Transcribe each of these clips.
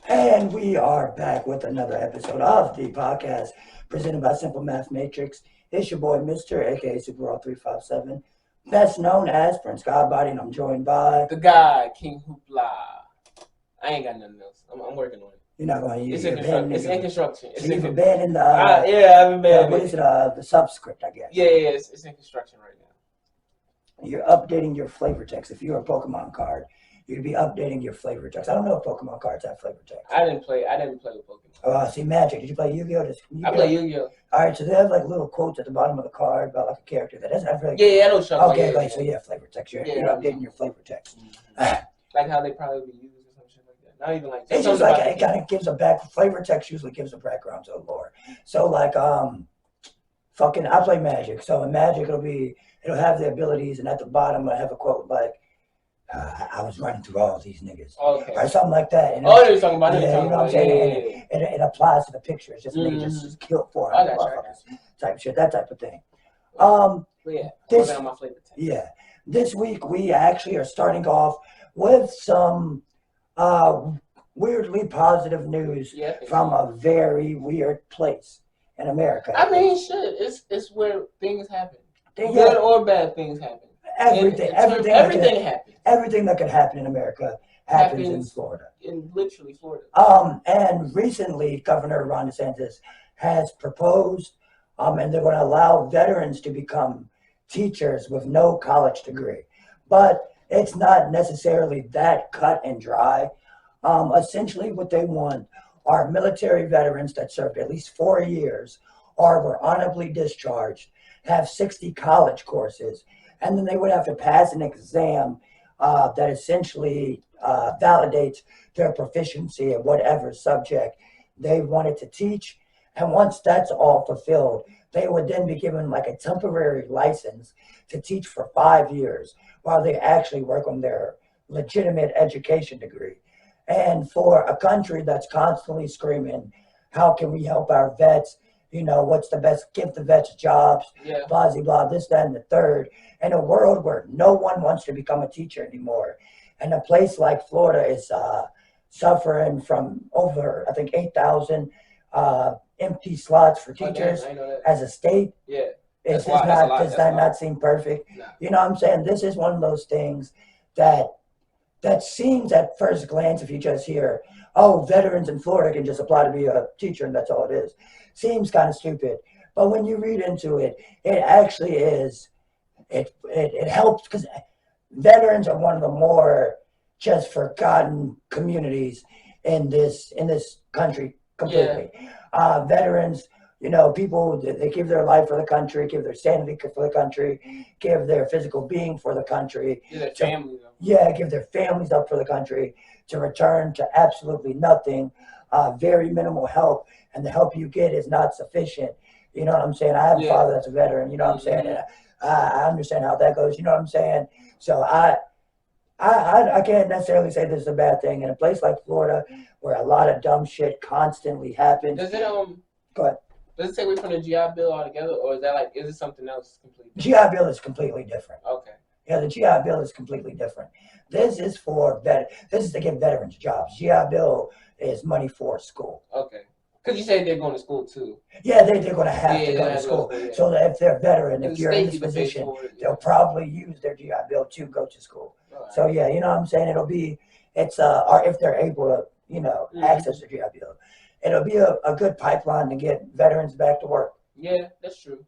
And we are back with another episode of the podcast presented by Simple Math Matrix. It's your boy, Mr. aka Super 357, best known as Prince Godbody, and I'm joined by the guy, King Hoopla. I ain't got nothing else. I'm working on it. You're not going to use it. It's in construction. So you've abandoned the yeah, I've abandoned what is it? The subscript, I guess. Yeah, it's in construction right now. You're updating your flavor text. If you're a Pokemon card, you'd be updating your flavor text. I don't know if Pokemon cards have flavor text. I didn't play with Pokemon. Oh, see, Magic. Did you play Yu-Gi-Oh? I play Yu-Gi-Oh. All right, so they have like little quotes at the bottom of the card about like a character that doesn't have really. Yeah, I know. Okay, like so, yeah, flavor text. You're updating your flavor text. Mm-hmm. Like how they probably be used or some shit like that. Not even like. It's just like it kind of gives a flavor text usually gives a background to the lore. So like I play Magic. So in Magic it'll have the abilities, and at the bottom I have a quote like. I was running through all these niggas, okay, or something like that. And you're talking about. Yeah, you know what I'm saying. Yeah. It applies to the picture. It's just niggas just killed 400 motherfuckers, type shit, that type of thing. This week we actually are starting off with some weirdly positive news from a very weird place in America. I mean, shit, it's where things happen. Good or bad things happen. Everything happens. Everything that could happen in America happens in Florida. In literally Florida. And recently, Governor Ron DeSantis has proposed, and they're going to allow veterans to become teachers with no college degree. But it's not necessarily that cut and dry. Essentially, what they want are military veterans that served at least 4 years or were honorably discharged, have 60 college courses, and then they would have to pass an exam that essentially validates their proficiency in whatever subject they wanted to teach. And once that's all fulfilled, they would then be given like a temporary license to teach for 5 years while they actually work on their legitimate education degree. And for a country that's constantly screaming, how can we help our vets? You know, what's the best, give the vets jobs, blah, blah, blah, this, that, and the third. In a world where no one wants to become a teacher anymore. And a place like Florida is suffering from over, I think, 8,000 empty slots for teachers as a state. Yeah. Does that not seem perfect? No. You know what I'm saying? This is one of those things that seems at first glance, if you just hear, oh, veterans in Florida can just apply to be a teacher and that's all it is. Seems kind of stupid. But when you read into it, it actually is, it helps because veterans are one of the more just forgotten communities in this country completely. Veterans, you know, people, they give their life for the country, give their sanity for the country, give their physical being for the country. Give their families up. Yeah, give their families up for the country to return to absolutely nothing, very minimal help, and the help you get is not sufficient. You know what I'm saying? I have a father that's a veteran, you know what I'm saying? And I understand how that goes, you know what I'm saying? So I can't necessarily say this is a bad thing. In a place like Florida, where a lot of dumb shit constantly happens. Does it Go ahead. Does it take away from the GI Bill altogether, or is it something else completely different? GI Bill is completely different. Okay. Yeah, the GI Bill is completely different. This is to give veterans jobs. GI Bill is money for school. Okay. Because you say they're going to school too. Yeah, they're going to have to go to school. So that if they're a veteran, if you're in this position, they'll probably use their GI Bill to go to school. Right. So yeah, you know what I'm saying? Or if they're able to, you know, access the GI Bill, it'll be a good pipeline to get veterans back to work. Yeah, that's true.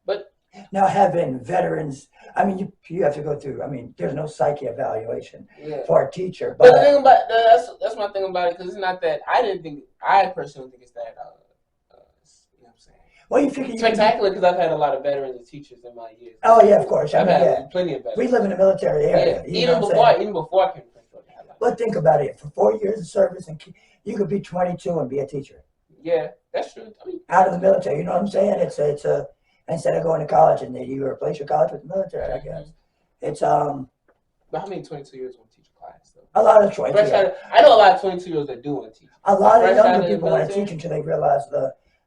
But now having veterans, I mean, you have to go through. I mean, there's no psyche evaluation for a teacher. But the thing about that's my thing about it, because it's not that I personally think it's that. You know what I'm saying? Well, you figure spectacular because I've had a lot of veterans and teachers in my years. Oh yeah, of course. I've had plenty of veterans. We live in a military area. Even before I came to Florida. But think about it. For 4 years of service, and you could be 22 and be a teacher. Yeah, that's true. I mean, out of the military, you know what I'm saying? It's a instead of going to college and then you replace your college with the military, I guess. It's But how many 22 years want to teach a class though? A lot of 22. I know a lot of 22-years that do want to teach. A lot of younger people want to teach until they realize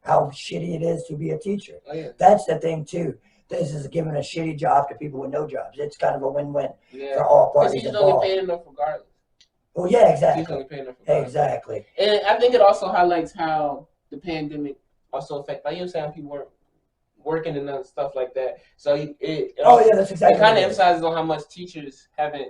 how shitty it is to be a teacher. Oh, yeah. That's the thing too. This is giving a shitty job to people with no jobs. It's kind of a win-win for all parties involved. Because you just don't get paid enough regardless. Well, yeah, Teachers exactly. only paying them for 5 days. Exactly. And I think it also highlights how the pandemic also affects, like you know, saying people weren't working and other stuff like that. So it Oh, also, yeah, that's exactly it kind what of it is. emphasizes on how much teachers haven't, you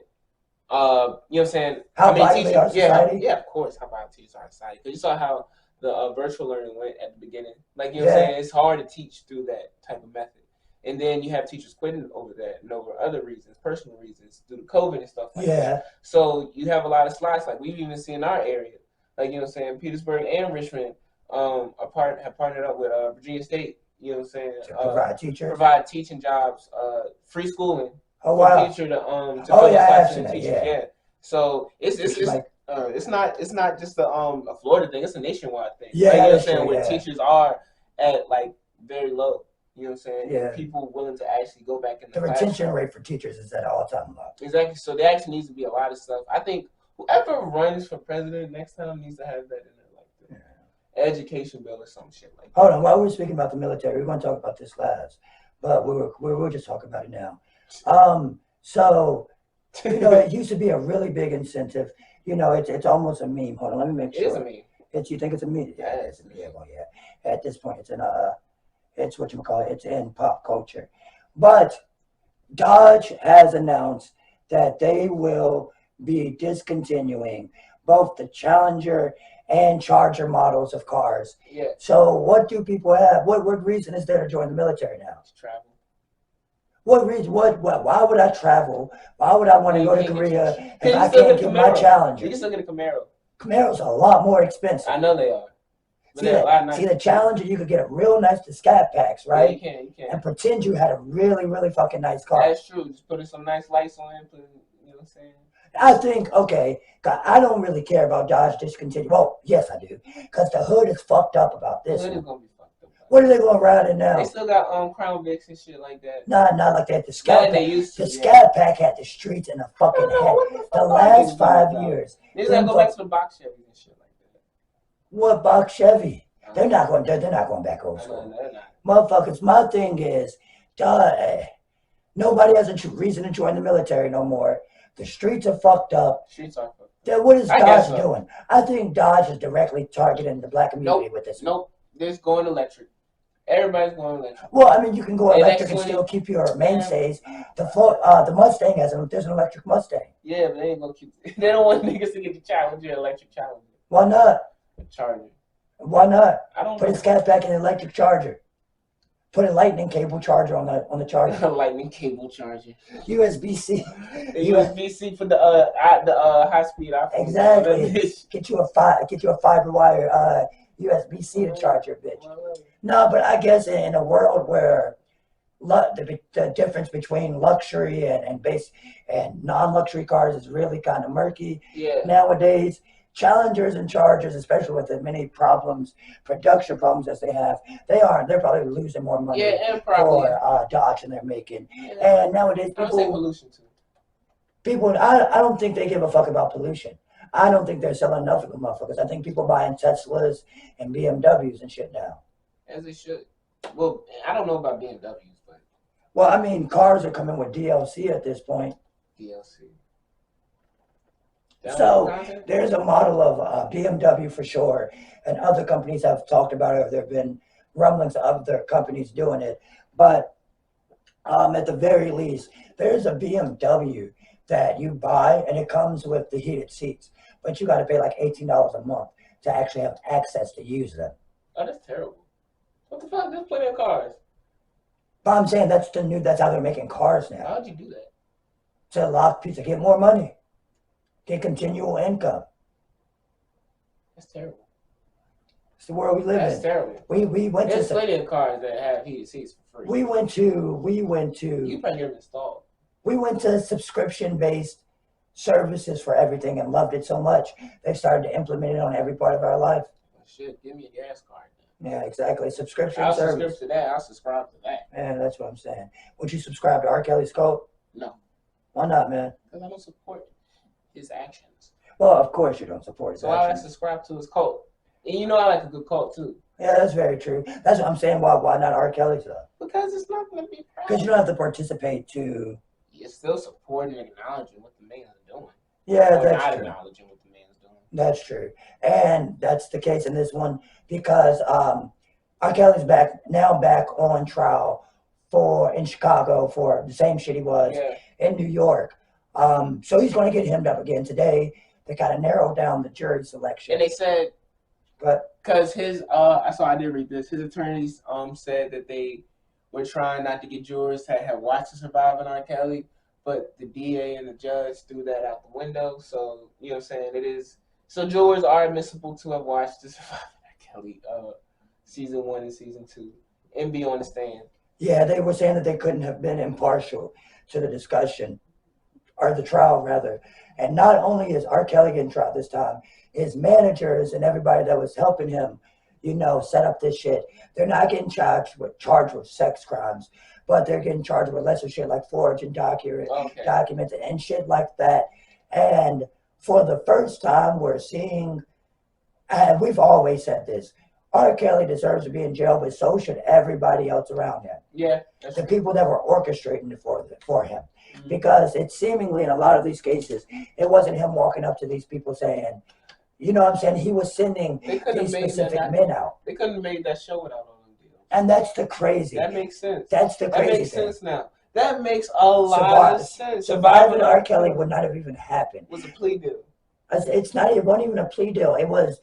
know what I'm saying? How many vital they are to society? Yeah, of course, how vital teachers are to society. Because you saw how the virtual learning went at the beginning. Like, you know what I'm saying? It's hard to teach through that type of method. And then you have teachers quitting over that and over other reasons, personal reasons, due to COVID and stuff like that. So you have a lot of slides. Like, we've even seen in our area, like, you know what I'm saying, Petersburg and Richmond have partnered up with Virginia State, you know what I'm saying? To provide teachers. Provide teaching jobs, free schooling. Oh, wow. Teacher to Oh, fill yeah, those I've spots seen in that, teachers. yeah. Yeah. So it's not just a Florida thing. It's a nationwide thing. Yeah, like, you know what I'm that's saying, true, where yeah. teachers are at like very low. You know what I'm saying? Yeah. And people willing to actually go back in the retention classroom. rate for teachers is at all-time low. Exactly. So there actually needs to be a lot of stuff. I think whoever runs for president next time needs to have that in there, like the education bill or some shit like that. Hold on, while we're speaking about the military, we're going to talk about this last, but we're just talking about it now. So, you know, it used to be a really big incentive. You know, it's almost a meme. Hold on, let me make sure. It is a meme. You think it's a meme? Yeah, it's a meme. Yeah, well, yeah. At this point, it's what you call it. It's in pop culture. But Dodge has announced that they will be discontinuing both the Challenger and Charger models of cars. Yeah. So what do people have? What reason is there to join the military now? Travel. What reason? Why would I travel? Why would I want to go to Korea if I still can't get my Challenger? You can still get a Camaro. Camaros are a lot more expensive. I know they are. See the Challenger, you could get a real nice scat packs, right? Yeah, you can. And pretend you had a really, really fucking nice car. That's true. Just putting some nice lights on it, you know what I'm saying? I think, okay, I don't really care about Dodge discontinuing. Well, yes, I do. Because the hood is fucked up about this. The hood is going to be fucked up. What are they going to ride in now? They still got Crown Vics and shit like that. Nah, not like that. The Scat Pack, the Scat Pack had the streets in a fucking head. The last 5 years. They're going to go back to the box Chevy and shit like that. What box Chevy? They're not going back old school. No, they're not. Motherfuckers, my thing is, nobody has a reason to join the military no more. The streets are fucked up. Streets are fucked up. What is Dodge doing? I think Dodge is directly targeting the black community with this. Nope. They're going electric. Everybody's going electric. Well, I mean, you can go electric and still keep your mainstays. The Mustang there's an electric Mustang. Yeah, but they ain't gonna keep. They don't want niggas to get the Challenger, electric Challenger. Why not? The Charger. Why not? I don't put a Scat Pack in an electric charger. Put a lightning cable charger on the charger. A lightning cable charger. USB-C. USB-C for the high speed iPhone. Exactly. Get you a fiber wire USB-C to charge your bitch. No, but I guess in a world where the difference between luxury and non-luxury cars is really kind of murky nowadays. Challengers and Chargers, especially with the many production problems as they have, they're probably losing more money for Dodge than they're making. Yeah. And nowadays pollution too. I don't think they give a fuck about pollution. I don't think they're selling enough of the motherfuckers. I think people buying Teslas and BMWs and shit now. As they should. Well, I don't know about BMWs, but. Well, I mean, cars are coming with DLC at this point. DLC. So there's a model of BMW for sure, and other companies have talked about it. There have been rumblings of other companies doing it, but at the very least, there's a BMW that you buy, and it comes with the heated seats, but you got to pay like $18 a month to actually have access to use them. Oh, that's terrible. What the fuck? There's plenty of cars. But I'm saying that's how they're making cars now. How'd you do that? To lock people, get more money. Get continual income. That's terrible. It's the world we live in. That's terrible. We went There's to plenty of cars that have heated seats for free. We went to. You probably get them installed. We went to subscription-based services for everything and loved it so much they started to implement it on every part of our life. Well, shit, give me a gas card. Yeah, exactly. Subscription I'll service. subscribe to that. I'll subscribe to that. Yeah, that's what I'm saying. Would you subscribe to R. Kelly's cult? No. Why not, man? Because I don't support his actions. Well, of course you don't support his actions. So why would I subscribe to his cult? And you know I like a good cult too. Yeah, that's very true. That's what I'm saying. Why not R. Kelly's though? Because it's not going to be proud. Because you don't have to participate to. You're still supporting and acknowledging what the man is doing. Yeah, or that's not true. Acknowledging what That's true. And that's the case in this one because R. Kelly's back on trial in Chicago for the same shit he was in New York. So he's going to get hemmed up again today. They kind of narrowed down the jury selection. And they said, because I did read this. His attorneys said that they were trying not to get jurors that had watched The Surviving R. Kelly, but the DA and the judge threw that out the window. So you know what I'm saying? It is. So jurors are admissible to have watched The Surviving R. Kelly season 1 and season 2 and be on the stand. Yeah, they were saying that they couldn't have been impartial to the discussion, or the trial rather. And not only is R. Kelly getting tried this time, his managers and everybody that was helping him, set up this shit, they're not getting charged with sex crimes, but they're getting charged with lesser shit like forging documents and shit like that. And for the first time, we're seeing, and we've always said this, R. Kelly deserves to be in jail, but so should everybody else around him. Yeah. The people that were orchestrating it for him. Mm-hmm. Because it's seemingly in a lot of these cases, it wasn't him walking up to these people saying, you know what I'm saying? He was sending these specific men out. They couldn't have made that show without all them deals. And that's the crazy. That makes sense. That's the crazy That makes thing. sense now. That makes a lot of sense. Surviving R. Kelly would not have even happened. It was a plea deal. It wasn't even a plea deal. It was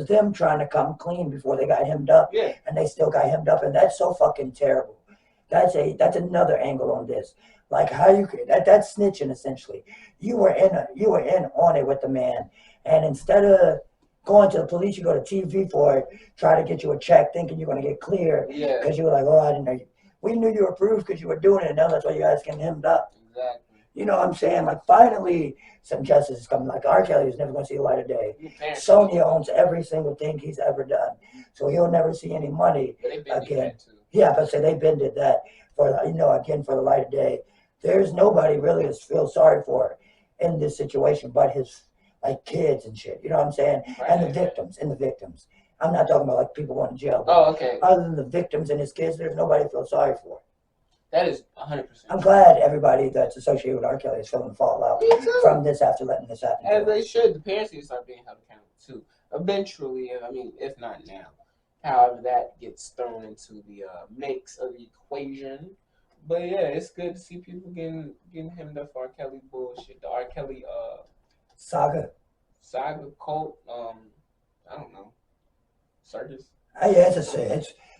them trying to come clean before they got hemmed up. Yeah. And they still got hemmed up, and that's so fucking terrible. That's another angle on this. Like how you could that's snitching essentially. You were in on it with the man, and instead of going to the police, you go to TV for it, try to get you a check, thinking you're going to get clear. Yeah. Because you were like, I didn't know you. We knew you were approved because you were doing it, and now that's why you guys getting hemmed up. Exactly. You know what I'm saying? Like finally, some justice is coming. Like R. Kelly is never going to see the light of day. Sony owns every single thing he's ever done, so he'll never see any money again. Yeah, but they bended that for again for the light of day. There's nobody really to feel sorry for in this situation, but his kids and shit. You know what I'm saying? Right. And the victims. I'm not talking about like people going to jail. Okay. Other than the victims and his kids, there's nobody to feel sorry for. That is 100%. I'm glad everybody that's associated with R. Kelly is feeling the fallout from this after letting this happen. As they should. The parents need to start being held accountable too. Eventually, I mean, if not now. However, that gets thrown into the mix of the equation. But yeah, it's good to see people getting hemmed up for R. Kelly bullshit. The R. Kelly saga cult. I don't know. Circus.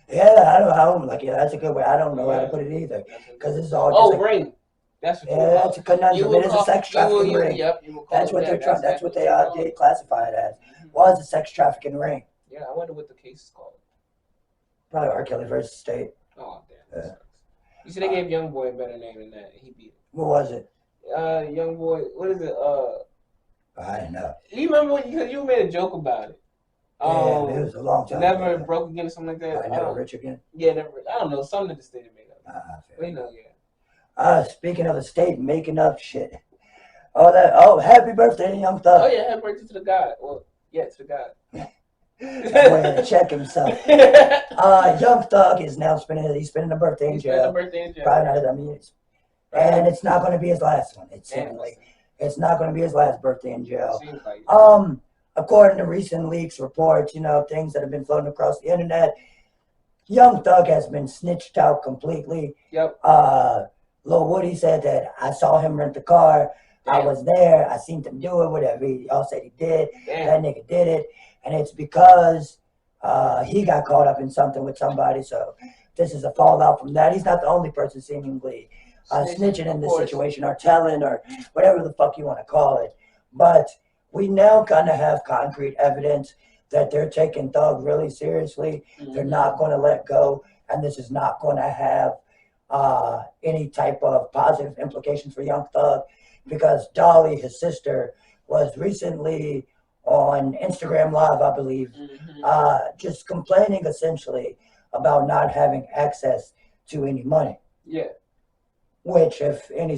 Yeah, I don't know. That's a good way. I don't know how to put it either, because it's all just ring. That's what that's a conundrum. It is a sex trafficking ring. Yep, that's what they're trying. That's what they did classify it as. Was a sex trafficking ring. Yeah, I wonder what the case is called. Probably R. Kelly versus State. Oh damn. Yeah. You see, they gave YoungBoy a better name than that. He beat it. What was it? YoungBoy. What is it? I don't know. You remember because you made a joke about it. Yeah, it was a long time. Never broke again or something like that. Never rich again. Yeah, never. I don't know. Something that the state made up. We know, yeah. Speaking of the state making up shit. Happy birthday, Young Thug. Oh yeah, happy birthday to the God. Well, yeah, to the God. That boy had to check himself. Young Thug is now spending a birthday in jail. Probably not as years. And it's not going to be his last one. It's not going to be his last birthday in jail. According to recent leaks, reports, things that have been floating across the internet, Young Thug has been snitched out completely. Yep. Lil Woody said that I saw him rent the car. Damn. I was there. I seen him do it. Whatever y'all said he did. Damn. That nigga did it. And it's because he got caught up in something with somebody. So this is a fallout from that. He's not the only person seemingly snitching in this situation or telling or whatever the fuck you want to call it. But we now kind of have concrete evidence that they're taking Thug really seriously. Mm-hmm. They're not going to let go. And this is not going to have any type of positive implications for Young Thug, because Dolly, his sister, was recently on Instagram Live, I believe, just complaining essentially about not having access to any money. Yeah. Which, if any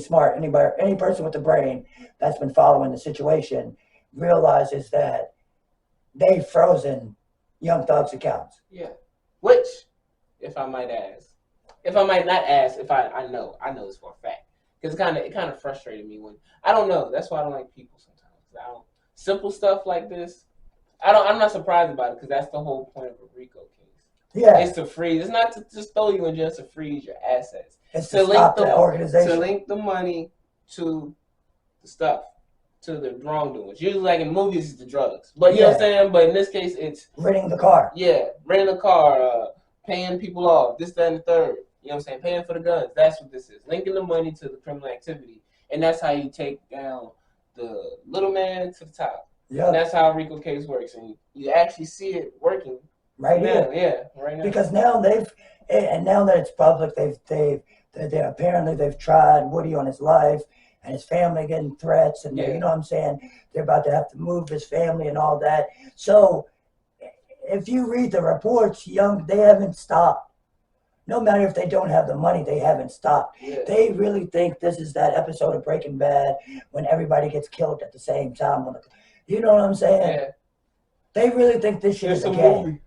person with a brain that's been following the situation realizes that they've frozen Young Thug's accounts. Yeah. Which, if I might not ask, if I know this for a fact. Because it kind of frustrated me when I don't know. That's why I don't like people sometimes. simple stuff like this, I'm not surprised about it because that's the whole point of a RICO case. Yeah. It's to freeze. It's not to just throw you in jail, to freeze your assets. It's to stop the organization. To link the money to the stuff, to the wrongdoings. Usually, like in movies, it's the drugs. But you know what I'm saying? But in this case, it's renting the car. Yeah, renting the car, paying people off, this, that, and the third. You know what I'm saying? Paying for the guns. That's what this is. Linking the money to the criminal activity. And that's how you take down the little man to the top. Yeah. And that's how a RICO case works. And you actually see it working right now. Yeah, right now. Because now now that it's public, they apparently they've tried Woody on his life and his family getting threats, and you know what I'm saying? They're about to have to move his family and all that. So if you read the reports, they haven't stopped. No matter if they don't have the money, they haven't stopped. Yeah. They really think this is that episode of Breaking Bad when everybody gets killed at the same time. You know what I'm saying? Yeah. They really think this shit is a game. Movie.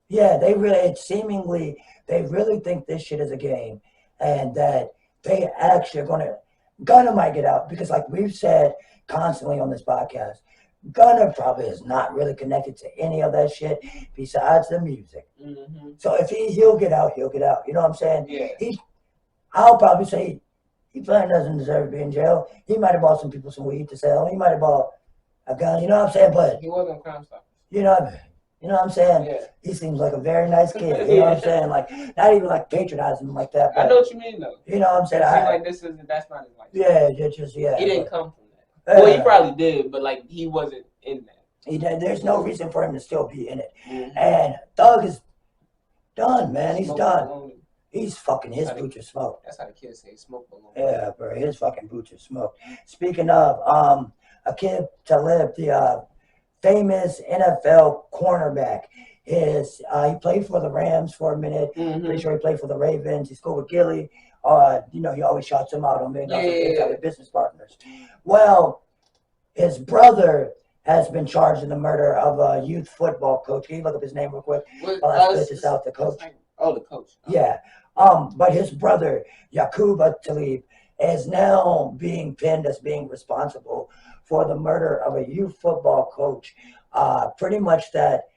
Yeah, they really think this shit is a game, and that they actually are Gunner might get out, because like we've said constantly on this podcast, Gunner probably is not really connected to any of that shit besides the music. Mm-hmm. So if he'll get out, he'll get out. You know what I'm saying? Yeah. I'll probably say he probably doesn't deserve to be in jail. He might have bought some people some weed to sell. He might have bought a gun. You know what I'm saying? But he wasn't a Crime Stopper. You know what I'm saying? Yeah. He seems like a very nice kid. You know what I'm saying? Like, not even like patronizing him like that. But, I know what you mean, though. You know what I'm saying? That's not his life. Yeah, He didn't come from that. Well, he probably did, but like he wasn't in that. There's no reason for him to still be in it. Mm-hmm. And Thug is done, man. He's done. Baloney. He's fucking his boots are smoked. That's how the kids say smoke baloney. Yeah, bro. His fucking boots are smoked. Speaking of, a kid, Talib, the famous NFL cornerback, he played for the Rams for a minute. Mm-hmm. Pretty sure he played for the Ravens. He scored with Gilly. He always shouts him out on being business partners. Well, his brother has been charged in the murder of a youth football coach. Can you look up his name real quick? I'll spit this out, the coach. The coach. Oh. Yeah. But his brother, Talib, is now being pinned as being responsible for the murder of a youth football coach. Pretty much that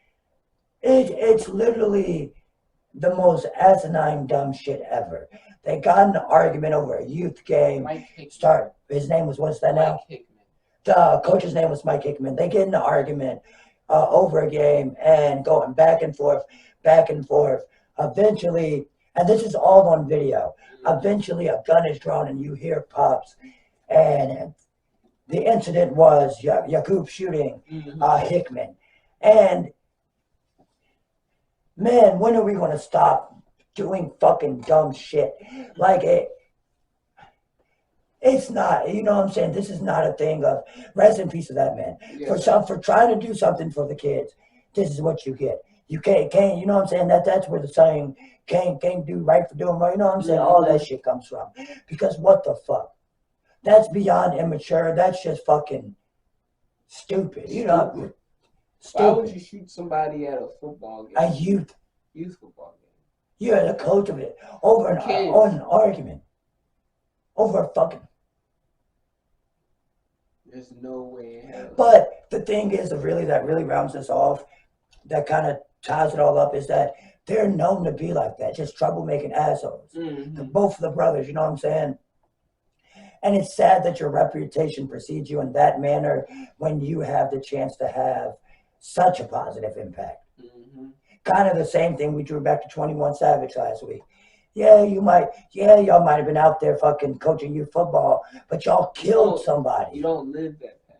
it's literally the most asinine, dumb shit ever. They got in an argument over a youth game. His name was, what's that now? Mike Hickmon. The coach's name was Mike Hickmon. They get in an argument over a game and going back and forth. Eventually, and this is all on video, eventually a gun is drawn and you hear pops. And the incident was Yakub shooting Hickman. And man, when are we going to stop doing fucking dumb shit? Like it's not, you know what I'm saying? This is not a thing of rest in peace of that man. Yeah. For trying to do something for the kids, this is what you get. You can't, you know what I'm saying? That's where the saying can't do right for doing right. You know what I'm saying? All that shit comes from. Because what the fuck? That's beyond immature. That's just fucking stupid. You know? Stupid. Why would you shoot somebody at a football game? A youth football game. You're the coach of it. Over an argument. Over a fucking. There's no way in hell. But the thing is, that really rounds us off, that kind of ties it all up, is that they're known to be like that, just troublemaking assholes. Mm-hmm. Both of the brothers, you know what I'm saying? And it's sad that your reputation precedes you in that manner when you have the chance to have such a positive impact. Mm-hmm. Kind of the same thing we drew back to 21 Savage last week. Y'all might have been out there fucking coaching youth football, but y'all killed somebody. You don't live that path.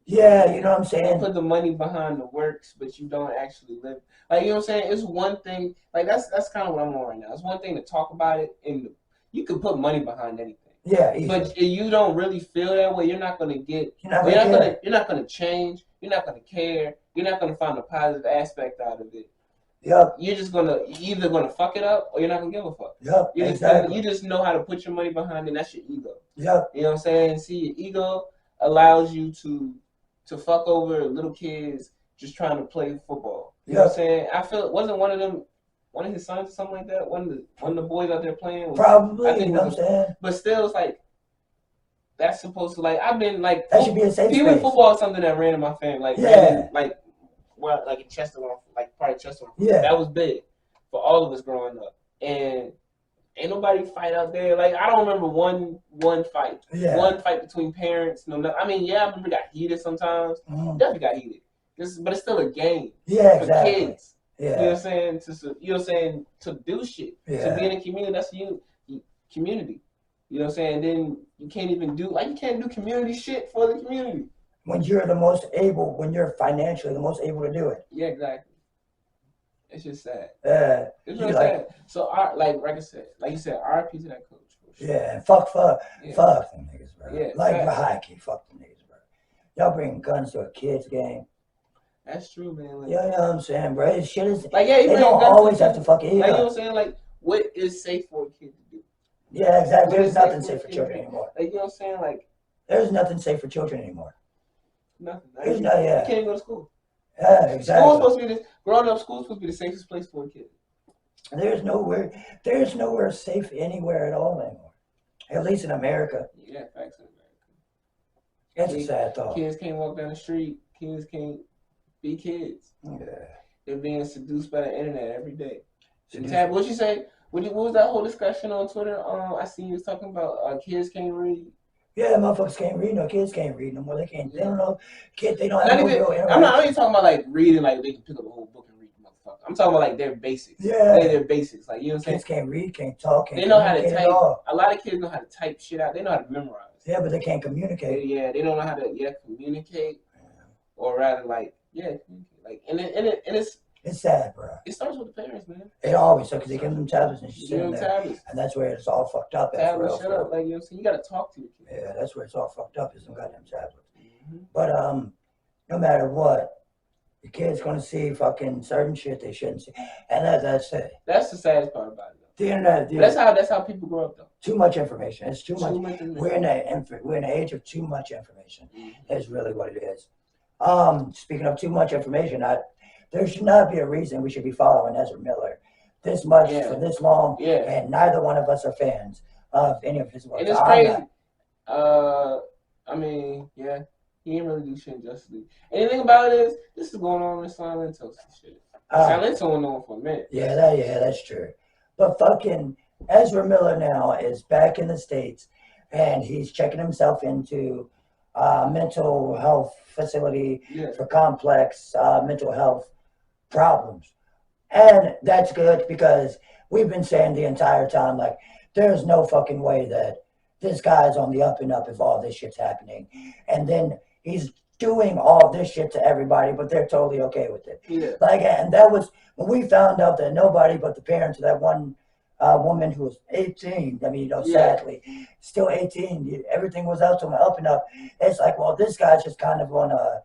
Yeah, you know what I'm saying? You put the money behind the works, but you don't actually live. Like, you know what I'm saying? It's one thing, like that's kind of what I'm on right now. It's one thing to talk about it, and you can put money behind anything. Yeah, easy. But you don't really feel that way. You're not gonna get. You're not gonna change. You're not gonna care. You're not gonna find a positive aspect out of it. Yep. You're either gonna fuck it up or you're not gonna give a fuck. Yep. You just know how to put your money behind it. And that's your ego. Yep. You know what I'm saying? See, your ego allows you to fuck over little kids just trying to play football. You know what I'm saying? I feel it wasn't one of his sons or something like that. One of the boys out there playing. Probably. I think you know what I'm saying? But still, it's like that's supposed to I've been that should be a safe Pee-wee space. football is something that ran in my family. Yeah. Ran in, in Chester, probably Chester. Yeah. That was big for all of us growing up. And ain't nobody fight out there. I don't remember one fight. Yeah. One fight between parents. I remember it got heated sometimes. Definitely got heated. But it's still a game. Yeah, for exactly. Kids. Yeah. You know what I'm saying? To do shit. Yeah. To be in a community, that's community. You know what I'm saying? And then you can't even do you can't do community shit for the community. When you're financially the most able to do it. Yeah, exactly. It's just sad. It's really like, sad. So like you said, RIP to that coach. Sure. Yeah, and fuck them niggas, bro. Yeah, high key, fuck them niggas, bro. Y'all bring guns to a kid's game. That's true, man. You know what I'm saying, bro? This shit is they don't always have to fuck it. You know what I'm saying? What is safe for a kid to do? Yeah, exactly. There's nothing safe for children anymore. You know what I'm saying? There's nothing safe for children anymore. Nothing. You can't even go to school. Yeah, exactly. Growing up, school's supposed to be the safest place for a kid. There's nowhere safe anywhere at all anymore. At least in America. Yeah, facts in America. That's a sad thought. Kids can't walk down the street. Kids can't be kids. Yeah. They're being seduced by the internet every day. What you say? What was that whole discussion on Twitter? I see you was talking about kids can't read. Yeah, motherfuckers can't read. No, kids can't read no more. They can't. They don't know. Kids, they don't have no real. I'm not even talking about reading. They can pick up a whole book and read, motherfucker. I'm talking about their basics. Yeah. Their basics. You know what I'm saying? Kids can't read, can't talk. Can't they know how to type. A lot of kids know how to type shit out. They know how to memorize. Yeah, but they can't communicate. They don't know how to communicate, or rather communicate. And it's sad, bro. It starts with the parents, man. It always does, because they give them tablets and shit. Tablets. And that's where it's all fucked up. Tablets, shut up. You know what I'm saying? You gotta talk to your kids. Yeah, that's where it's all fucked up, is some goddamn tablets. Mm-hmm. But no matter what, the kid's gonna see fucking certain shit they shouldn't see. And that's it. That's the saddest part about it, though. The internet. That's how people grow up, though. Too much information. It's too much. We're in an age of too much information. Mm-hmm. That's really what it is. Speaking of too much information, there should not be a reason we should be following Ezra Miller this much for this long. Yeah. And neither one of us are fans of any of his work. And it's crazy. He didn't really do shit in Justice League. And the thing about it is, this is going on in Silent Hill shit. Silent Hill went on for a minute. Yeah, that's true. But fucking Ezra Miller now is back in the States, and he's checking himself into mental health facility for complex mental health problems. And that's good, because we've been saying the entire time, there's no fucking way that this guy's on the up and up if all this shit's happening. And then he's doing all this shit to everybody, but they're totally okay with it. Yeah. And that was when we found out that nobody but the parents of that one woman who was 18, sadly, still 18, everything was out to him up and up. It's this guy's just kind of on a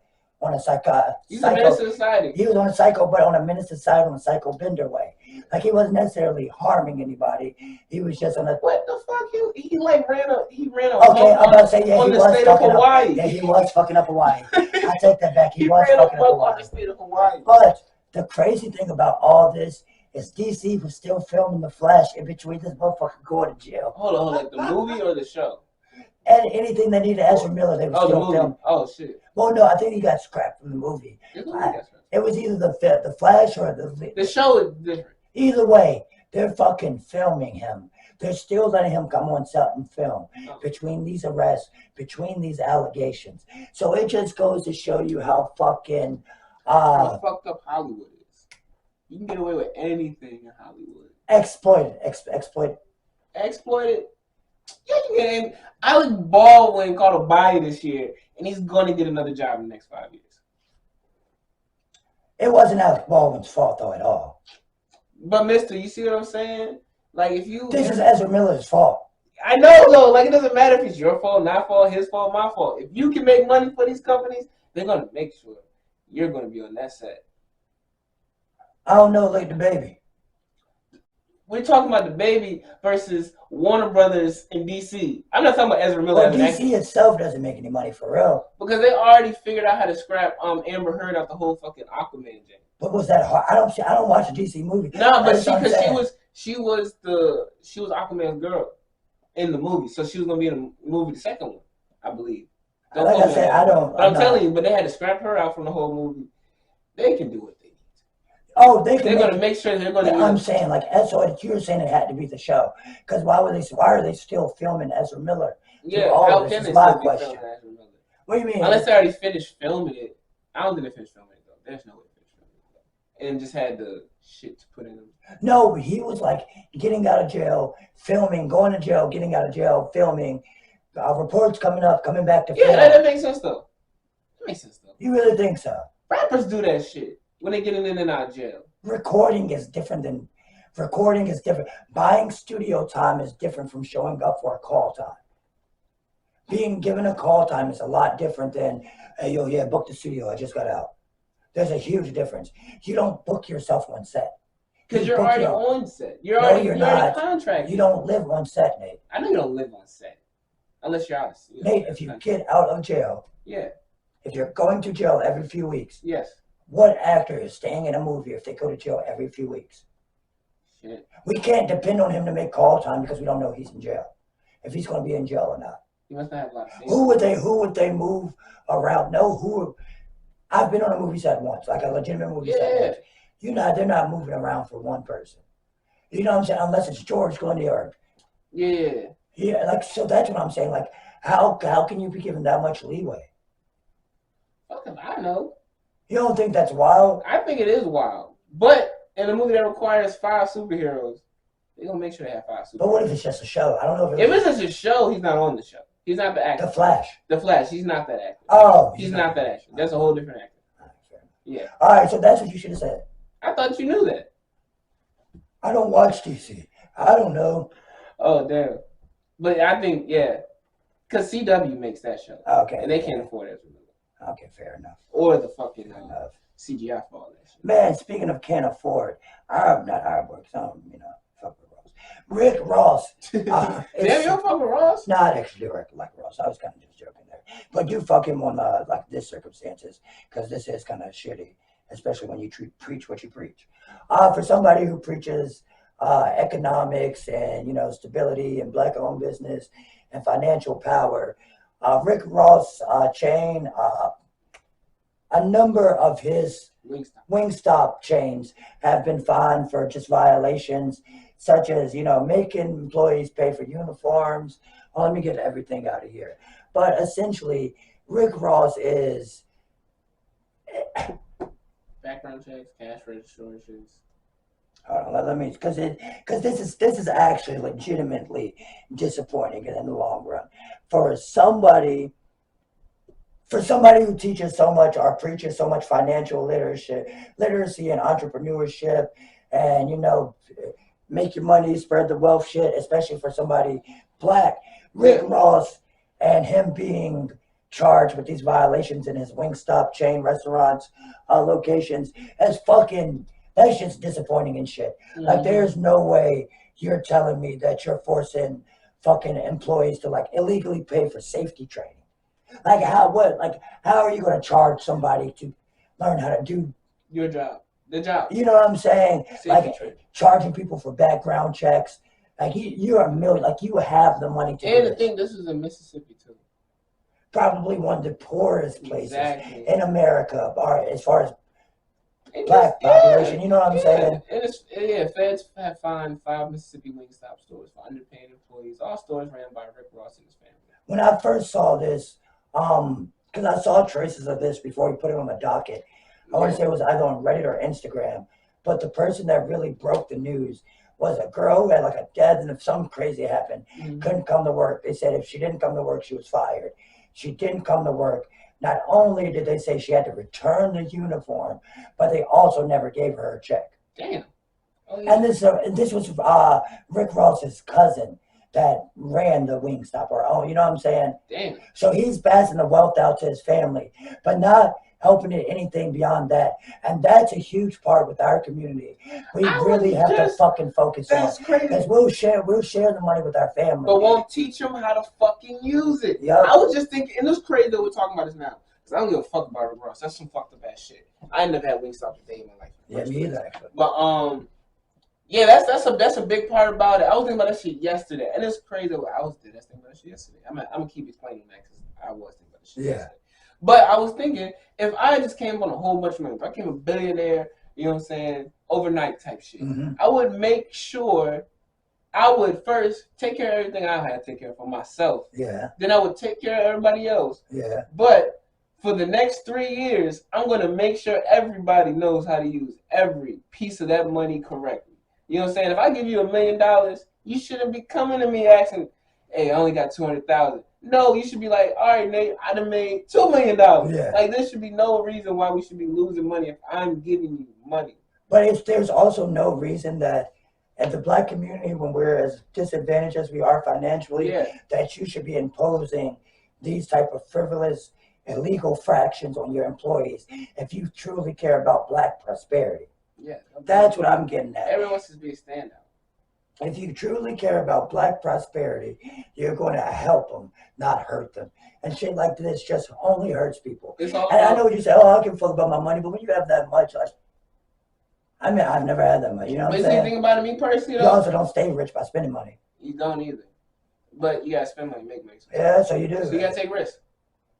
psycho. He's a menace to society. He was on a psycho, but on a menace to society, on a psycho bender way. He wasn't necessarily harming anybody. He was just on a. What the fuck? He ran a. Okay, I'm about to say, yeah, on he the was state of fucking Hawaii. up. Yeah, he was fucking up Hawaii. I take that back. He was ran fucking up Hawaii. On the state of Hawaii. But the crazy thing about all this is DC was still filming The Flash in between this motherfucker going to jail. Hold on, the movie or the show? And anything they needed Ezra Miller, they were still filming. Oh shit. Well, no, I think he got scrapped from the movie. It was either the Flash or the show is different. Either way, they're fucking filming him. They're still letting him come on set and film between these arrests, between these allegations. So it just goes to show you how fucking how fucked up Hollywood is. You can get away with anything in Hollywood. Exploit. Yeah, you can. Alec Baldwin caught a body this year, and he's going to get another job in the next 5 years. It wasn't Alec Baldwin's fault, though, at all. But, mister, you see what I'm saying? This is Ezra Miller's fault. I know, though. It doesn't matter if it's your fault, not fault, his fault, my fault. If you can make money for these companies, they're going to make sure you're going to be on that set. I don't know, the baby. We're talking about the baby versus Warner Brothers in DC. I'm not talking about Ezra Miller. Well, DC itself doesn't make any money for real. Because they already figured out how to scrap Amber Heard out the whole fucking Aquaman game. But was that hard? I don't watch a DC movie. No, but she was Aquaman's girl in the movie, so she was gonna be in the movie, the second one. believe. Like I said, I don't. But I'm telling you, but they had to scrap her out from the whole movie. They can do what they need. Oh, they can. They're going to make sure they're going to. I'm saying, like, so you're saying it had to be the show, because why are they still filming Ezra Miller? Yeah, how can they still be filming Ezra Miller? What do you mean? Unless they already finished filming it. I don't think they finished filming it though. There's no way they finished filming it though. And just had the shit to put in them. No, he was like getting out of jail, filming, going to jail, getting out of jail, filming. Reports coming up, coming back to film. Yeah, that makes sense though. That makes sense though. You really think so? Rappers do that shit when they get in and out of jail. Recording is different. Buying studio time is different from showing up for a call time. Being given a call time is a lot different than, hey, yo, yeah, book the studio. I just got out. There's a huge difference. You don't book yourself on set. Because you're already on set. You're already contracted. You don't live on set, Nate. I know you don't live on set. Unless you're out of jail. Nate, if you get out of jail, yeah. If you're going to jail every few weeks, yes. What actor is staying in a movie if they go to jail every few weeks? Shit. We can't depend on him to make call time because we don't know he's in jail. If he's going to be in jail or not. He must not have a lot of scenes. Who would they move around? No, I've been on a movie set once, like a legitimate movie set once. They're not moving around for one person. You know what I'm saying? Unless it's George Clooney or yeah, like, so that's what I'm saying. Like, how can you be given that much leeway? Fucking, I know. You don't think that's wild? I think it is wild. But in a movie that requires 5 superheroes, they're gonna make sure they have 5 superheroes. But what if it's just a show? I don't know if it's just a show, he's not on the show. He's not the actor. The Flash, he's not that actor. Oh. He's not that actor. That's a whole different actor. Yeah. Alright, so that's what you should have said. I thought you knew that. I don't watch DC. I don't know. Oh, damn. But I think, yeah. Because CW makes that show. Okay. And they can't afford it. Okay, fair enough. Or the fucking CGI for all that shit. Man, speaking of can't afford, I'm not Hardwork, so fuck with Ross. Rick Ross. Damn, you don't fuck with Ross? No, I actually do like Ross. I was kind of just joking there. But you fuck him on like this circumstances, because this is kind of shitty, especially when you preach what you preach. For somebody who preaches economics and stability and black-owned business and financial power, Rick Ross chain, a number of his Wingstop chains have been fined for just violations, such as making employees pay for uniforms. Well, let me get everything out of here. But essentially, Rick Ross is background checks, cash registrations. Hold on, let me, because this is actually legitimately disappointing in the long run for somebody who teaches so much or preaches so much financial literacy and entrepreneurship, and make your money, spread the wealth shit, especially for somebody black. Rick Ross and him being charged with these violations in his Wingstop chain restaurants locations that's just disappointing and shit. Mm-hmm. Like, there's no way you're telling me that you're forcing fucking employees to like illegally pay for safety training. Like, how are you going to charge somebody to learn how to do your job? The job. You know what I'm saying? Safety like training. Charging people for background checks. Like, you're a million. Like, you have the money to. And I think this is in Mississippi too. Probably one of the poorest places in America, as far as black population. You know what I'm saying? And feds have fined 5 Mississippi Wingstop stores for underpaying employees. All stores ran by Rick Ross and his family. When I first saw this, because I saw traces of this before he put it on the docket. I want to say it was either on Reddit or Instagram, but the person that really broke the news was a girl who had like a death, and if something crazy happened, couldn't come to work. They said if she didn't come to work, she was fired. She didn't come to work. Not only did they say she had to return the uniform, but they also never gave her a check. Damn. Oh, yeah. And this was Rick Ross's cousin that ran the Wingstop, or you know what I'm saying? Damn. So he's passing the wealth out to his family, but not helping it anything beyond that. And that's a huge part with our community. We really have to fucking focus on it. Because we'll share the money with our family. But won't teach them how to fucking use it. Yep. I was just thinking, and it's crazy that we're talking about this now. Because I don't give a fuck about Rick Ross. That's some fucked up ass shit. I ain't never had Wingstop a day in my life. Yeah, me either, actually. But yeah, that's a big part about it. I was thinking about that shit yesterday, and it's crazy. I was thinking about that shit yesterday. I'm gonna keep explaining that because I was thinking about the shit. Yeah. But I was thinking, if I just came on a whole bunch of money, if I became a billionaire, you know what I'm saying, overnight type shit, I would make sure I would first take care of everything I had to take care of for myself. Yeah. Then I would take care of everybody else. Yeah. But for the next 3 years, I'm going to make sure everybody knows how to use every piece of that money correctly. You know what I'm saying? If I give you $1 million, you shouldn't be coming to me asking, hey, I only got 200,000. No, you should be like, all right, Nate, I done made $2 million. Yeah. Like, there should be no reason why we should be losing money if I'm giving you money. But there's also no reason that at the Black community, when we're as disadvantaged as we are financially, that you should be imposing these type of frivolous, illegal fractions on your employees if you truly care about Black prosperity. Yeah. That's what I'm getting at. Everyone wants to be a standout. If you truly care about Black prosperity, you're going to help them, not hurt them. And shit like this just only hurts people. And I know what you say, oh, I can fuck about my money, but when you have that much, like, I mean, I've never had that much, you know what I'm saying? But think about it, me personally, you also don't stay rich by spending money. You don't either. But you got to spend money, make money. Yeah, so you do. So you got to take risks.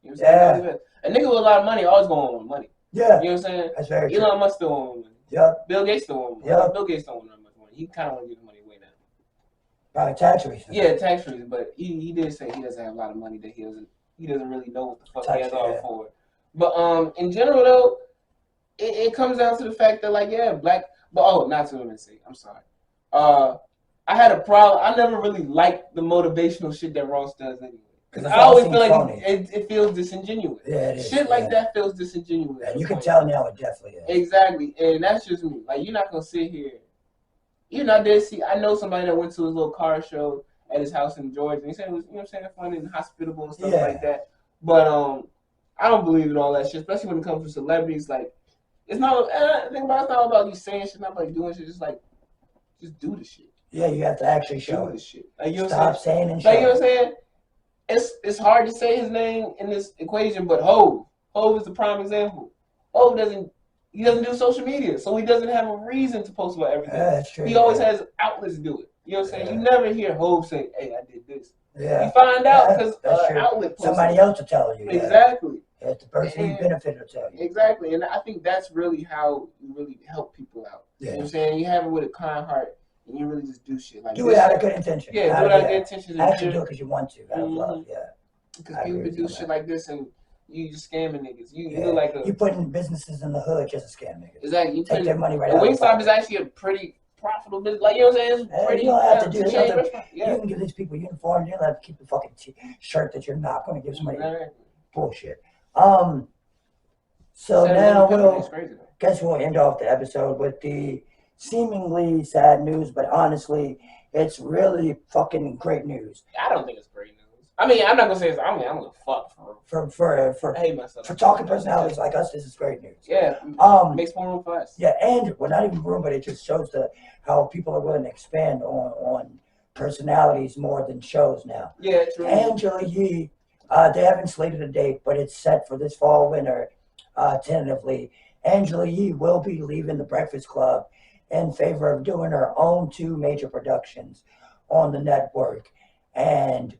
You know what I'm saying? A nigga with a lot of money always going to want money. Yeah. You know what I'm saying? That's very true. Elon Musk still want money. Yep. Bill Gates still want money. Yep. Bill Gates don't want that much money. He kind of want to give the money away now. Probably tax reasons. Yeah, tax reasons. But he did say he doesn't have a lot of money that he doesn't really know what the fuck he has all for. But in general though, it comes down to the fact that like Black. But not to women say. I'm sorry. I had a problem. I never really liked the motivational shit that Ross does anyway. Because I always feel like it feels disingenuous. Yeah, it is. Shit like that feels disingenuous. Yeah, you can tell now it definitely is. Exactly. And that's just me. Like, you're not going to sit here. You're not there to see. I know somebody that went to his little car show at his house in Georgia. And he said it was, you know what I'm saying, fun and hospitable and stuff like that. But I don't believe in all that shit, especially when it comes to celebrities. Like, it's not, think about it's not about you saying shit, not about you doing shit. Just do the shit. Yeah, you have to actually show the shit. Like, you know Stop saying and showing. Like, you know what I'm saying? It's hard to say his name in this equation, but Hov is the prime example. Hov doesn't do social media, so he doesn't have a reason to post about everything. Yeah, that's true. He always has outlets to do it. You know what I'm saying? You never hear Hov say, "Hey, I did this." Yeah. You find out because outlet posts. Somebody else will tell you. Exactly. It's the person who benefited will tell you. Exactly, and I think that's really how you really help people out. Yeah. You know what I'm saying? You have it with a kind heart. And you really just do shit like do it out of good intention. Yeah, do it out of good intention. Actually do it because you want to, out of love. Yeah. Because people do shit like this and you just scamming niggas. You look like you putting businesses in the hood just to scam niggas. Exactly. You take their money right out. Wingstop is actually a pretty profitable business. Like, you know what I'm saying? It's pretty. You don't have to do it. You can give these people uniforms. You don't have to keep the fucking shirt that you're not going to give somebody. Bullshit. So now guess we'll end off the episode with the seemingly sad news, but honestly, it's really fucking great news. I don't think it's great news. I mean, I'm not gonna say it's. I mean, I'm gonna fuck for I hate myself. For talking personalities like us, this is great news. Yeah. Makes more room for us. Yeah, and well, not even room, but it just shows how people are willing to expand on personalities more than shows now. Yeah, true. Angela Yee, they haven't slated a date, but it's set for this fall winter, tentatively. Angela Yee will be leaving the Breakfast Club in favor of doing her own 2 major productions on the network. And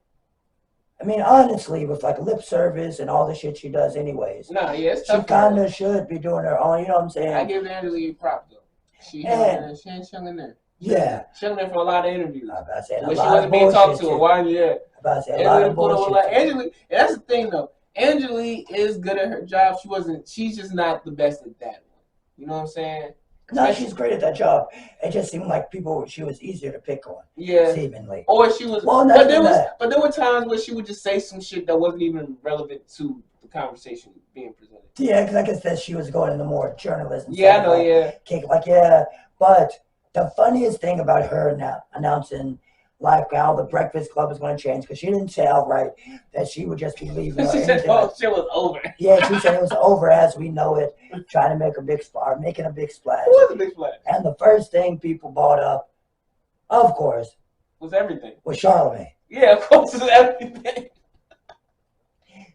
I mean, honestly, with like lip service and all the shit she does anyways, she kind of should be doing her own, you know what I'm saying? I give Angela Yee props though. She ain't chilling there. Yeah. Chilling there for a lot of interviews. I'm about to say, when she wasn't being talked to, why yeah. I'm about to say a lot of bullshit. Angela, and that's the thing though. Angela Yee is good at her job. She's just not the best at that one. You know what I'm saying? No, she's great at that job. It just seemed like she was easier to pick on. Yeah. Seemingly. Or she was. Well, but there were times where she would just say some shit that wasn't even relevant to the conversation being presented. Yeah, because I guess that she was going into more journalism. Yeah, I know, But the funniest thing about her now announcing like how the Breakfast Club is going to change, because she didn't say outright that she would just be leaving. She said, shit was over. Yeah, she said it was over as we know it, trying to make a big splash, making a big splash. It was a big splash. And the first thing people bought up, of course, was everything. Was Charlemagne. Yeah, of course, it was everything.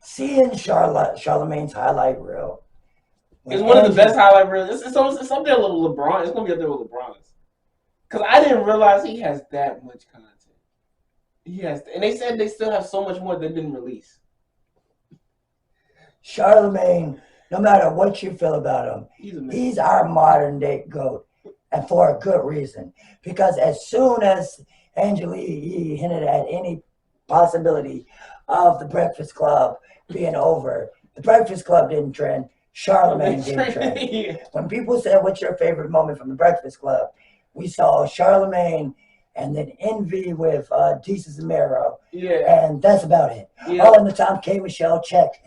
Seeing Charlemagne's highlight reel. It's one of the best highlight reels. It's something a little LeBron. It's going to be up there with LeBron's. Because I didn't realize he has that much content. He has, and they said they still have so much more that didn't release. Charlemagne, no matter what you feel about him, he's our modern day GOAT, and for a good reason. Because as soon as Angela Yee hinted at any possibility of the Breakfast Club being over, the Breakfast Club didn't trend. Charlemagne didn't trend. Yeah. When people said, "What's your favorite moment from the Breakfast Club?" we saw Charlemagne and then Envy with Jesus Zamero. Yeah. And that's about it. Yeah. Oh, and the time K. Michelle checked.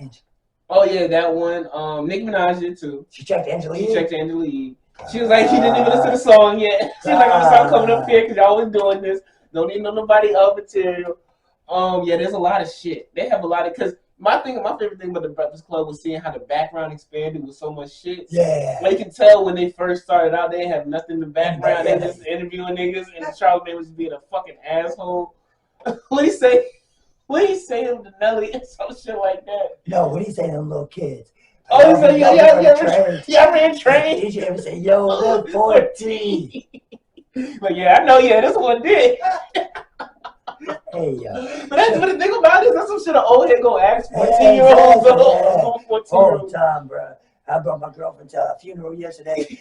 Oh yeah, that one. Nicki Minaj did too. She checked Angela Yee? She checked Angela Yee. She was like, she didn't even listen to the song yet. She's like, I'm start coming up here because y'all was doing this. Don't need nobody else material. Yeah, there's a lot of shit. They have a lot of, because my favorite thing about the Breakfast Club was seeing how the background expanded with so much shit. Yeah. Like, you can tell when they first started out, they didn't have nothing in the background. They just interviewing niggas, and Charlamagne was being a fucking asshole. What do you say? What do you say to Nelly and some shit like that? No, what do you say to them little kids? Oh, he said, yeah, I ran train. Did you ever say, yo, look, 14? But yeah, I know, this one did. Hey, But that's what the thing about it is, that's some shit an old head go ask 14-year-olds. All the time, bro. I brought my girlfriend to a funeral yesterday.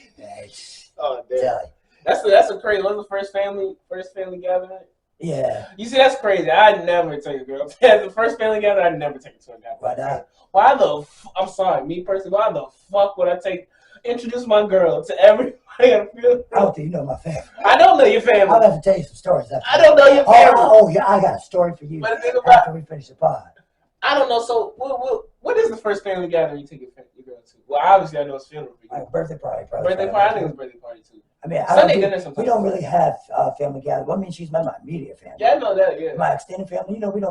Oh, damn. That's a crazy. What was the first family gathering? Yeah. You see, that's crazy. I'd never take a girl. The first family gathering, I'd never take it to a gathering. Why not? Why the I'm sorry, me personally, why the fuck would I introduce my girl to everybody at a funeral? I don't think you know my family. I don't know your family. I'll have to tell you some stories after. I don't know your family. Oh, yeah, I got a story for you after we finish the pod. I don't know. So, what is the first family gathering you take your girl to? Well, obviously, I know it's funeral for you. Like birthday party. Birthday party? I think it's birthday party, too. I mean, we don't really have family gatherings. Well, I mean, she's my immediate family. Yeah, I know that, yeah. My extended family, we don't really.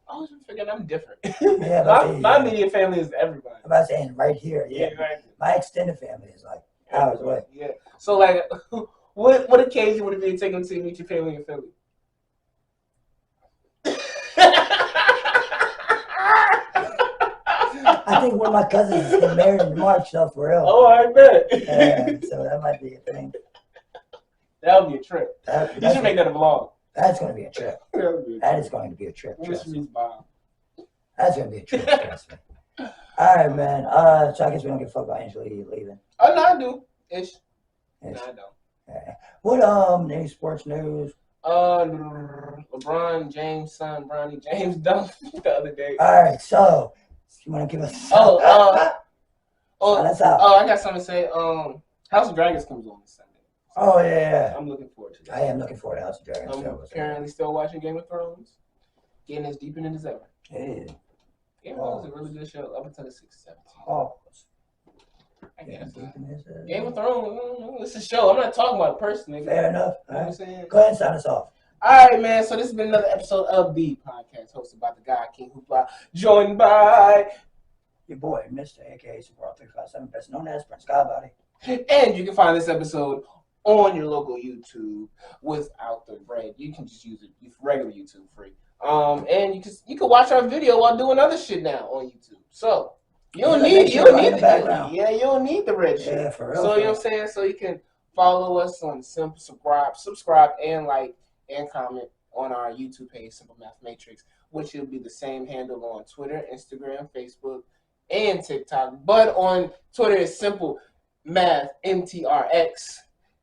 I was figuring I'm different. Yeah, my immediate family is everybody. I'm about saying right here. Yeah, exactly. My extended family is like hours away. Yeah. So, like, what occasion would it be to take them to meet your family in Philly? I think one of my cousins is getting married in March, though, for real. Oh, I bet. So that might be a thing. That would be a trip. You should make that a vlog. That's going to be a trip. That is going to be a trip. That's going to be a trip, trust me. All right, man. So I guess we don't give a fuck about Angela Yee leaving. Oh, no, I do. Ish. No, I don't. Yeah. What, any sports news? LeBron James' son, Bronny James, dunked the other day. All right, so you want to give us? That's out. I got something to say. House of Dragons comes on this Sunday. Oh yeah. I'm looking forward to that. I am looking forward to House of Dragons. I'm currently still watching Game of Thrones, getting as deep in it as ever. Yeah. Game of Thrones is a really good show up until the 6th, 7th. Oh. I guess. Game of Thrones, it's a show. I'm not talking about a person, nigga. Fair enough. You know what I'm saying? Go ahead and sign us off. All right, man. So this has been another episode of the podcast hosted by the guy King Hoopla, joined by your boy, Mr. AKA Super 357, best known as Prince Godbody. And you can find this episode on your local YouTube without the bread. You can just use it regular YouTube free. And you can watch our video while doing other shit now on YouTube. So you don't need the red shit. Yeah, for real. So you know what I'm saying? So you can follow us on subscribe and like and comment on our YouTube page, Simple Math Matrix, which will be the same handle on Twitter, Instagram, Facebook, and TikTok. But on Twitter, it's Simple Math MTRX.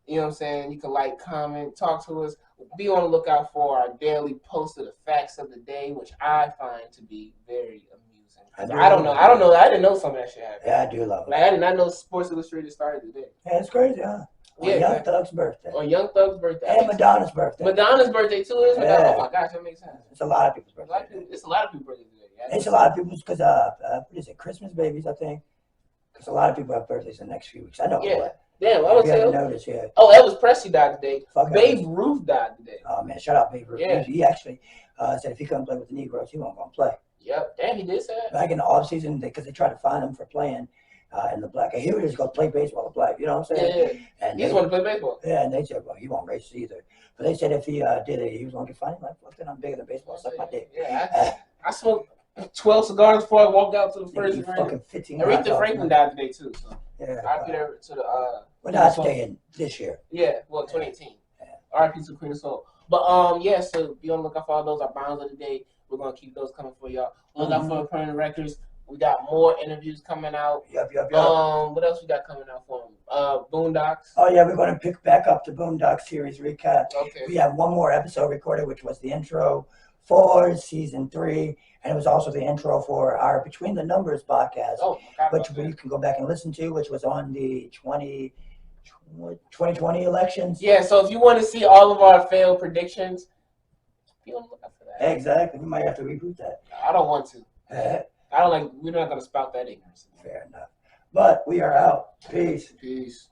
You know what I'm saying? You can like, comment, talk to us. Be on the lookout for our daily post of the facts of the day, which I find to be very amusing. I don't know. I didn't know some of that shit happened. Yeah, I do love it. Like, I did not know Sports Illustrated started today. Yeah, it's crazy, huh? Young Thug's birthday. On Young Thug's birthday. And Madonna's birthday. Madonna's birthday too is Madonna. Yeah. Oh my gosh, that makes sense. It's a lot of people's birthday. It's a lot of people's birthday today. Yeah. It's a lot of people's because what is it? Christmas babies, I think. Because a lot of people have birthdays in the next few weeks. I know. Yeah. Damn, I was saying. Noticed, yeah. Oh, Elvis Presley died today. Babe Ruth died today. Oh man, shout out Babe Ruth. Yeah. He actually said if he couldn't play with the Negroes, he wasn't gonna play. Yep. Damn, he did say that. Back in the off season, because they tried to find him for playing in the black. He was just gonna play baseball in black. You know what I'm saying? Yeah. And he just want to play baseball. Yeah, and they said, well, he won't race either. But they said if he did it, he was gonna get fined. Like, fuck that, I'm bigger than baseball. Suck my dick. Yeah. I smoked 12 cigars before I walked out to the first fucking 15. Aretha Franklin died today too. So yeah. R.I.P. to the Well, not today in this year. Yeah, well, 2018. Yeah. R.I.P. to Queen of Soul. But yeah, so be on the lookout for all those. Our bounds of the day. We're gonna keep those coming for y'all. Look out for permanent records. We got more interviews coming out. Yep. What else we got coming out for them? Boondocks. Oh yeah, we're going to pick back up the Boondock series recap. Okay. We have one more episode recorded, which was the intro for season 3, and it was also the intro for our Between the Numbers podcast, which you can go back and listen to, which was on the 2020 elections. Yeah, so if you want to see all of our failed predictions, be on the lookout for that. Exactly. We might have to reboot that. I don't want to. I don't like. We're not gonna spout that ignorance. Fair enough. But we are out. Peace. Peace.